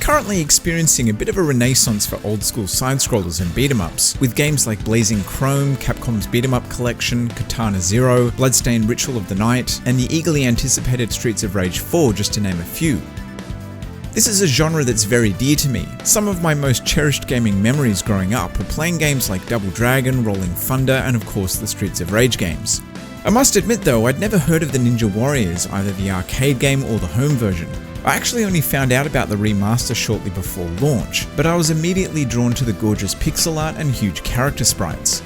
currently experiencing a bit of a renaissance for old school side-scrollers and beat-em-ups, with games like Blazing Chrome, Capcom's beat-em-up collection, Katana Zero, Bloodstained Ritual of the Night, and the eagerly anticipated Streets of Rage 4, just to name a few. This is a genre that's very dear to me. Some of my most cherished gaming memories growing up are playing games like Double Dragon, Rolling Thunder, and of course the Streets of Rage games. I must admit though, I'd never heard of the Ninja Warriors, either the arcade game or the home version. I actually only found out about the remaster shortly before launch, but I was immediately drawn to the gorgeous pixel art and huge character sprites.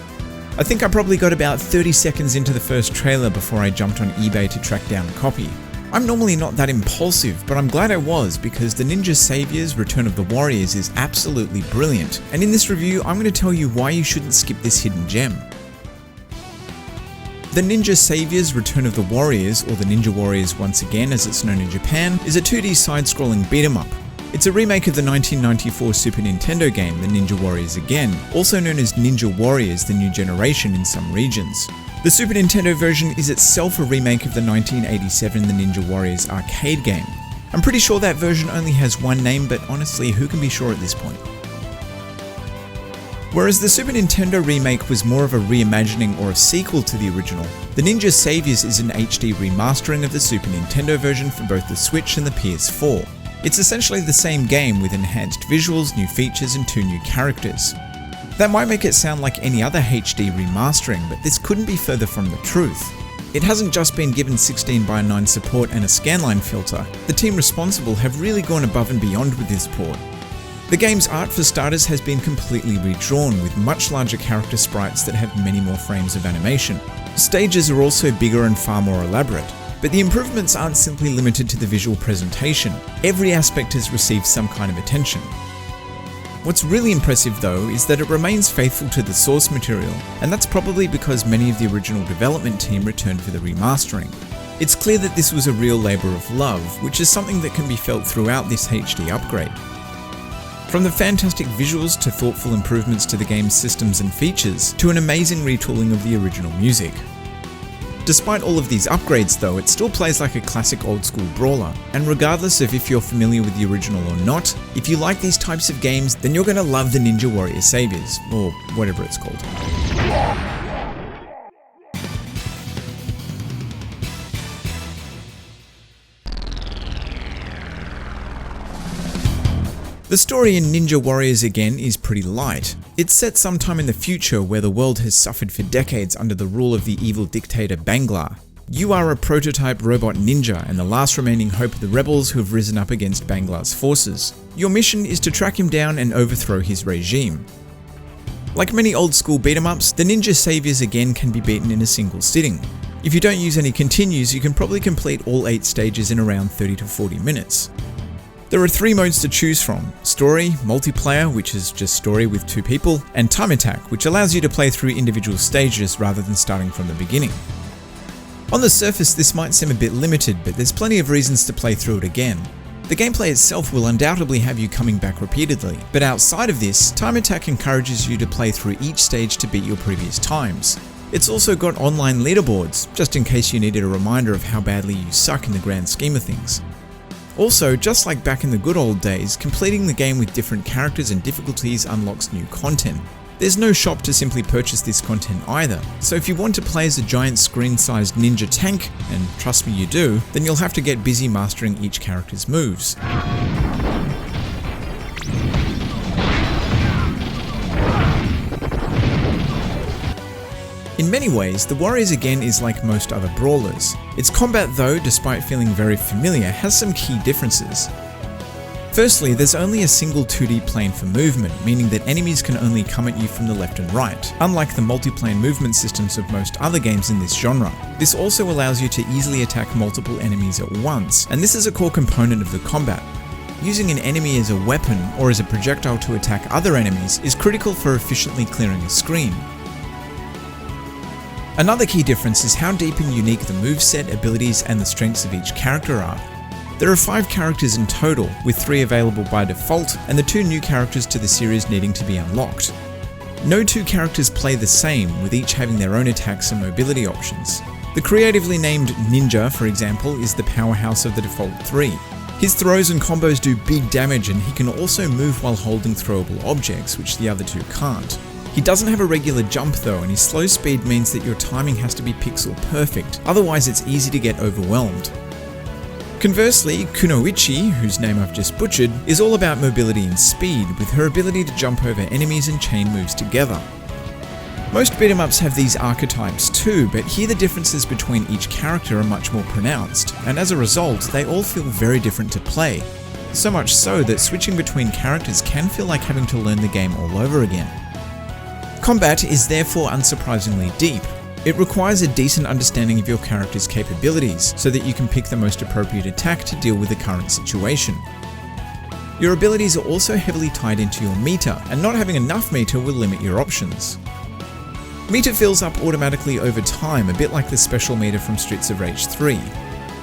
I think I probably got about 30 seconds into the first trailer before I jumped on eBay to track down a copy. I'm normally not that impulsive, but I'm glad I was, because the Ninja Saviors Return of the Warriors is absolutely brilliant, and in this review I'm going to tell you why you shouldn't skip this hidden gem. The Ninja Saviors Return of the Warriors, or the Ninja Warriors once again as it's known in Japan, is a 2D side-scrolling beat-em-up. It's a remake of the 1994 Super Nintendo game The Ninja Warriors Again, also known as Ninja Warriors The New Generation in some regions. The Super Nintendo version is itself a remake of the 1987 The Ninja Warriors arcade game. I'm pretty sure that version only has one name, but honestly, who can be sure at this point? Whereas the Super Nintendo remake was more of a reimagining or a sequel to the original, the Ninja Saviors is an HD remastering of the Super Nintendo version for both the Switch and the PS4. It's essentially the same game with enhanced visuals, new features, and 2 new characters. That might make it sound like any other HD remastering, but this couldn't be further from the truth. It hasn't just been given 16:9 support and a scanline filter. The team responsible have really gone above and beyond with this port. The game's art for starters has been completely redrawn, with much larger character sprites that have many more frames of animation. Stages are also bigger and far more elaborate. But the improvements aren't simply limited to the visual presentation. Every aspect has received some kind of attention. What's really impressive though is that it remains faithful to the source material, and that's probably because many of the original development team returned for the remastering. It's clear that this was a real labour of love, which is something that can be felt throughout this HD upgrade. From the fantastic visuals to thoughtful improvements to the game's systems and features, to an amazing retooling of the original music. Despite all of these upgrades though, it still plays like a classic old school brawler, and regardless of if you're familiar with the original or not, if you like these types of games, then you're going to love the Ninja Warrior Saviors, or whatever it's called. The story in Ninja Warriors Again is pretty light. It's set sometime in the future where the world has suffered for decades under the rule of the evil dictator Bangla. You are a prototype robot ninja and the last remaining hope of the rebels who have risen up against Bangla's forces. Your mission is to track him down and overthrow his regime. Like many old school beat-em-ups, the Ninja Saviors Again can be beaten in a single sitting. If you don't use any continues, you can probably complete all 8 stages in around 30 to 40 minutes. There are 3 modes to choose from: Story, Multiplayer, which is just story with 2 people, and Time Attack, which allows you to play through individual stages rather than starting from the beginning. On the surface this might seem a bit limited, but there's plenty of reasons to play through it again. The gameplay itself will undoubtedly have you coming back repeatedly, but outside of this, Time Attack encourages you to play through each stage to beat your previous times. It's also got online leaderboards, just in case you needed a reminder of how badly you suck in the grand scheme of things. Also, just like back in the good old days, completing the game with different characters and difficulties unlocks new content. There's no shop to simply purchase this content either, so if you want to play as a giant screen-sized ninja tank, and trust me you do, then you'll have to get busy mastering each character's moves. In many ways, the Warriors Again is like most other brawlers. Its combat though, despite feeling very familiar, has some key differences. Firstly, there's only a single 2D plane for movement, meaning that enemies can only come at you from the left and right, unlike the multi-plane movement systems of most other games in this genre. This also allows you to easily attack multiple enemies at once, and this is a core component of the combat. Using an enemy as a weapon or as a projectile to attack other enemies is critical for efficiently clearing a screen. Another key difference is how deep and unique the moveset, abilities, and the strengths of each character are. There are 5 characters in total, with 3 available by default, and the 2 new characters to the series needing to be unlocked. No 2 characters play the same, with each having their own attacks and mobility options. The creatively named Ninja, for example, is the powerhouse of the default 3. His throws and combos do big damage, and he can also move while holding throwable objects, which the other two can't. He doesn't have a regular jump though, and his slow speed means that your timing has to be pixel perfect, otherwise it's easy to get overwhelmed. Conversely, Kunoichi, whose name I've just butchered, is all about mobility and speed, with her ability to jump over enemies and chain moves together. Most beat-em-ups have these archetypes too, but here the differences between each character are much more pronounced, and as a result, they all feel very different to play. So much so that switching between characters can feel like having to learn the game all over again. Combat is therefore unsurprisingly deep. It requires a decent understanding of your character's capabilities, so that you can pick the most appropriate attack to deal with the current situation. Your abilities are also heavily tied into your meter, and not having enough meter will limit your options. Meter fills up automatically over time, a bit like the special meter from Streets of Rage 3.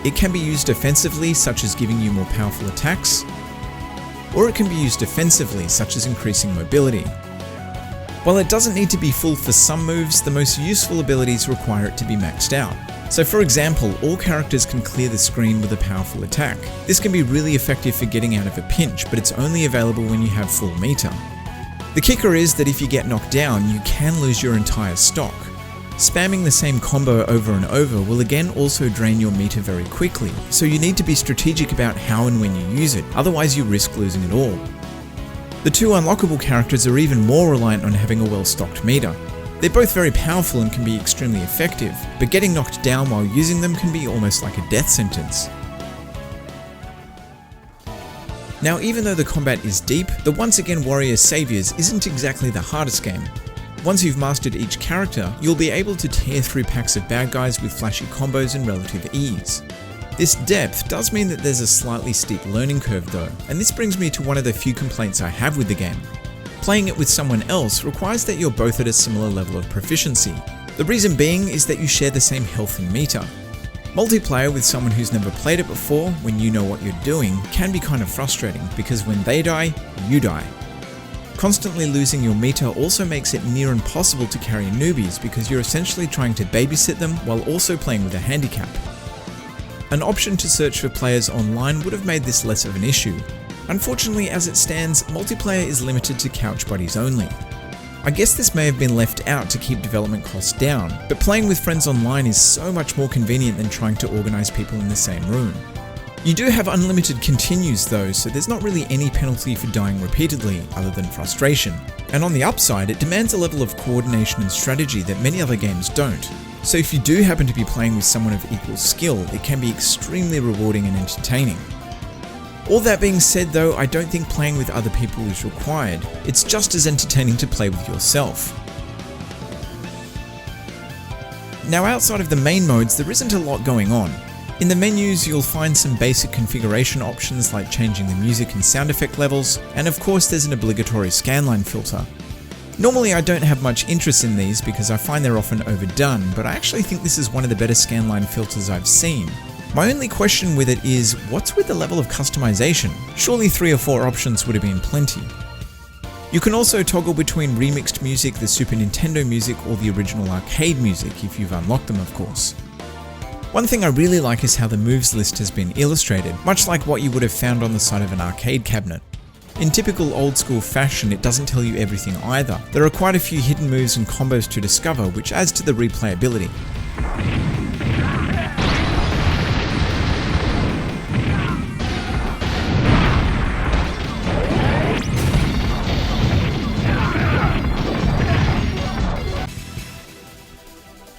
It can be used offensively, such as giving you more powerful attacks, or it can be used defensively, such as increasing mobility. While it doesn't need to be full for some moves, the most useful abilities require it to be maxed out. So for example, all characters can clear the screen with a powerful attack. This can be really effective for getting out of a pinch, but it's only available when you have full meter. The kicker is that if you get knocked down, you can lose your entire stock. Spamming the same combo over and over will again also drain your meter very quickly, so you need to be strategic about how and when you use it, otherwise you risk losing it all. The two unlockable characters are even more reliant on having a well-stocked meter. They're both very powerful and can be extremely effective, but getting knocked down while using them can be almost like a death sentence. Now, even though the combat is deep, the Once Again Warrior Saviors isn't exactly the hardest game. Once you've mastered each character, you'll be able to tear through packs of bad guys with flashy combos and relative ease. This depth does mean that there's a slightly steep learning curve though, and this brings me to one of the few complaints I have with the game. Playing it with someone else requires that you're both at a similar level of proficiency. The reason being is that you share the same health and meter. Multiplayer with someone who's never played it before, when you know what you're doing, can be kind of frustrating because when they die, you die. Constantly losing your meter also makes it near impossible to carry newbies because you're essentially trying to babysit them while also playing with a handicap. An option to search for players online would have made this less of an issue. Unfortunately, as it stands, multiplayer is limited to couch buddies only. I guess this may have been left out to keep development costs down, but playing with friends online is so much more convenient than trying to organise people in the same room. You do have unlimited continues though, so there's not really any penalty for dying repeatedly other than frustration. And on the upside, it demands a level of coordination and strategy that many other games don't. So if you do happen to be playing with someone of equal skill, it can be extremely rewarding and entertaining. All that being said though, I don't think playing with other people is required. It's just as entertaining to play with yourself. Now outside of the main modes, there isn't a lot going on. In the menus, you'll find some basic configuration options like changing the music and sound effect levels, and of course there's an obligatory scanline filter. Normally I don't have much interest in these because I find they're often overdone, but I actually think this is one of the better scanline filters I've seen. My only question with it is, what's with the level of customization? Surely 3 or 4 options would have been plenty. You can also toggle between remixed music, the Super Nintendo music, or the original arcade music if you've unlocked them of course. One thing I really like is how the moves list has been illustrated, much like what you would have found on the side of an arcade cabinet. In typical old school fashion, it doesn't tell you everything either. There are quite a few hidden moves and combos to discover, which adds to the replayability.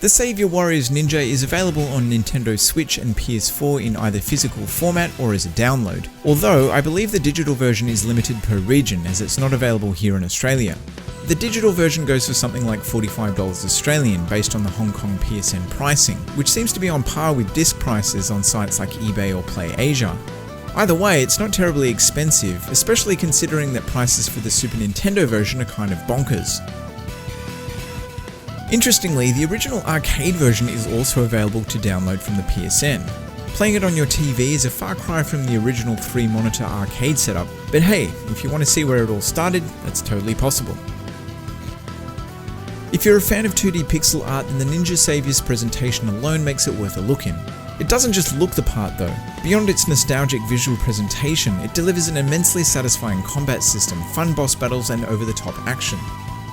The Save Your Warriors Ninja is available on Nintendo Switch and PS4 in either physical format or as a download, although I believe the digital version is limited per region as it's not available here in Australia. The digital version goes for something like $45 Australian based on the Hong Kong PSN pricing, which seems to be on par with disc prices on sites like eBay or PlayAsia. Either way, it's not terribly expensive, especially considering that prices for the Super Nintendo version are kind of bonkers. Interestingly, the original arcade version is also available to download from the PSN. Playing it on your TV is a far cry from the original 3-monitor arcade setup, but hey, if you want to see where it all started, that's totally possible. If you're a fan of 2D pixel art, then the Ninja Saviors presentation alone makes it worth a look in. It doesn't just look the part though. Beyond its nostalgic visual presentation, it delivers an immensely satisfying combat system, fun boss battles, and over-the-top action.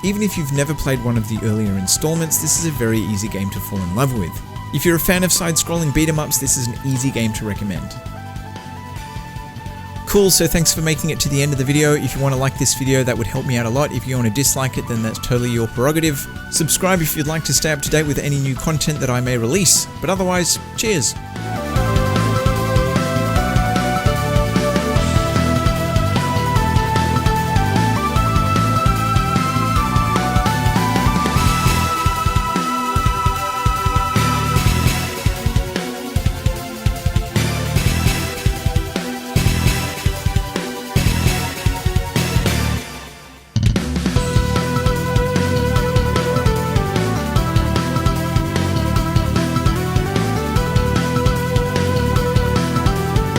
Even if you've never played one of the earlier installments, this is a very easy game to fall in love with. If you're a fan of side-scrolling beat-em-ups, this is an easy game to recommend. Cool, so thanks for making it to the end of the video. If you want to like this video, that would help me out a lot. If you want to dislike it, then that's totally your prerogative. Subscribe if you'd like to stay up to date with any new content that I may release. But otherwise, cheers!